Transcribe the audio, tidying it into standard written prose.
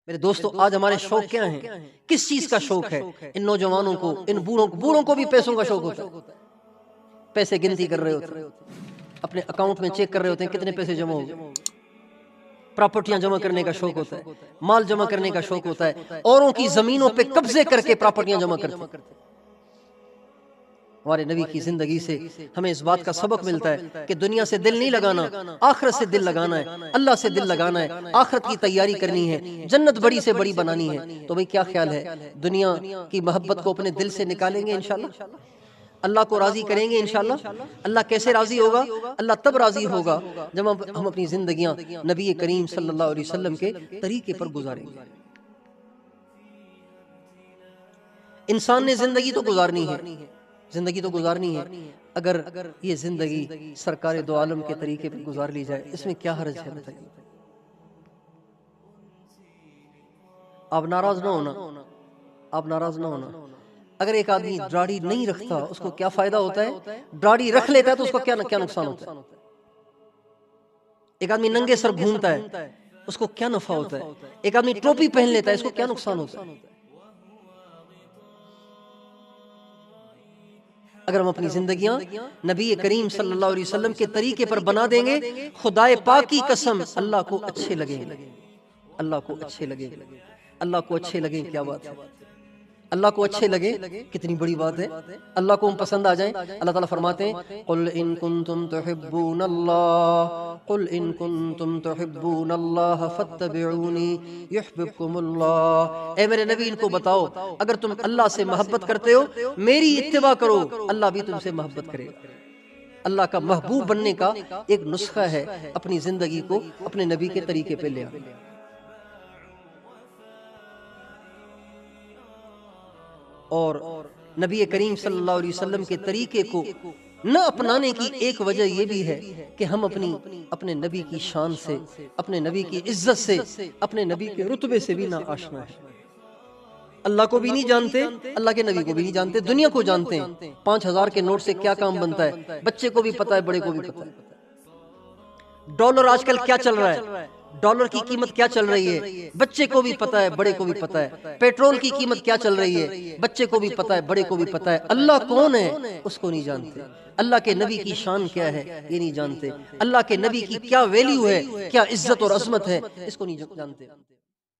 میرے دوستو، آج ہمارے شوق کیا ہیں؟ کس چیز کا شوق ہے؟ ان نوجوانوں کو، ان بوڑھوں کو بھی پیسوں کا شوق ہوتا ہے۔ پیسے گنتی کر رہے ہوتے ہیں، اپنے اکاؤنٹ میں چیک کر رہے ہوتے ہیں کتنے پیسے جمع ہو گئے۔ پراپرٹیاں جمع کرنے کا شوق ہوتا ہے، مال جمع کرنے کا شوق ہوتا ہے، اوروں کی زمینوں پہ قبضے کر کے پراپرٹیاں جمع کرتے ہیں۔ ہمارے نبی کی زندگی سے ہمیں اس بات کا سبق ملتا ہے کہ دنیا سے دل نہیں لگانا، آخرت سے دل لگانا ہے، اللہ سے دل لگانا ہے، آخرت کی تیاری کرنی ہے، جنت بڑی سے بڑی بنانی ہے۔ تو بھئی کیا خیال ہے؟ دنیا کی محبت کو اپنے دل سے نکالیں گے انشاءاللہ؟ اللہ کو راضی کریں گے انشاءاللہ؟ اللہ کیسے راضی ہوگا؟ اللہ تب راضی ہوگا جب ہم اپنی زندگیاں نبی کریم صلی اللہ علیہ وسلم کے طریقے پر گزاریں گے۔ انسان نے زندگی تو گزارنی ہے، زندگی تو گزارنی ہے، اگر یہ زندگی سرکار دو عالم کے طریقے پر گزار لی جائے اس میں کیا حرج ہے؟ بتائیے۔ آپ ناراض نہ ہونا، آپ ناراض نہ ہونا۔ اگر ایک آدمی داڑھی نہیں رکھتا اس کو کیا فائدہ ہوتا ہے؟ داڑھی رکھ لیتا ہے تو اس کو کیا نقصان ہوتا ہے؟ ایک آدمی ننگے سر گھومتا ہے اس کو کیا نفع ہوتا ہے؟ ایک آدمی ٹوپی پہن لیتا ہے اس کو کیا نقصان ہوتا ہے؟ اگر ہم اپنی زندگیاں نبی کریم صلی اللہ علیہ وسلم کے طریقے پر بنا دیں گے، خدائے پاک کی قسم اللہ کو اچھے لگیں گے، اللہ کو اچھے لگیں گے، اللہ کو اچھے لگیں۔ کیا بات ہے؟ اللہ کو اچھے لگے، کتنی بڑی بات ہے۔ اللہ کو ہم پسند آ جائیں۔ اللہ تعالیٰ فرماتے ہیں قُلْ إِن كُنْتُمْ تُحِبُّونَ اللَّهَ قُلْ إِن كُنْتُمْ تُحِبُّونَ اللَّهَ فَاتَّبِعُونِي يُحْبِبْكُمُ اللَّهُ۔ اے میرے نبی ان کو بتاؤ، اگر تم اللہ سے محبت کرتے ہو میری اتباع کرو، اللہ بھی تم سے محبت کرے گا۔ اللہ کا محبوب بننے کا ایک نسخہ ہے اپنی زندگی کو اپنے نبی کے طریقے پہ لے آنا۔ اور نبی کریم صلی اللہ علیہ وسلم کے طریقے کو نہ اپنانے کی ایک وجہ یہ بھی ہے کہ ہم اپنے نبی کی شان سے، اپنے نبی کی عزت سے، اپنے نبی کے رتبے سے بھی نہ آشنا ہے۔ اللہ کو بھی نہیں جانتے، اللہ کے نبی کو بھی نہیں جانتے، دنیا کو جانتے ہیں۔ 5000 کے نوٹ سے کیا کام بنتا ہے بچے کو بھی پتا ہے، بڑے کو بھی پتا ہے۔ ڈالر آج کل کیا چل رہا ہے، ڈالر کی قیمت کیا چل رہی ہے بچے کو بھی پتا ہے، بڑے کو بھی پتا ہے۔ پیٹرول کی قیمت کیا چل رہی ہے بچے کو بھی پتا ہے، بڑے کو بھی پتا ہے۔ اللہ کون ہے اس کو نہیں جانتے، اللہ کے نبی کی شان کیا ہے یہ نہیں جانتے، اللہ کے نبی کی کیا ویلیو ہے، کیا عزت اور عظمت ہے اس کو نہیں جانتے۔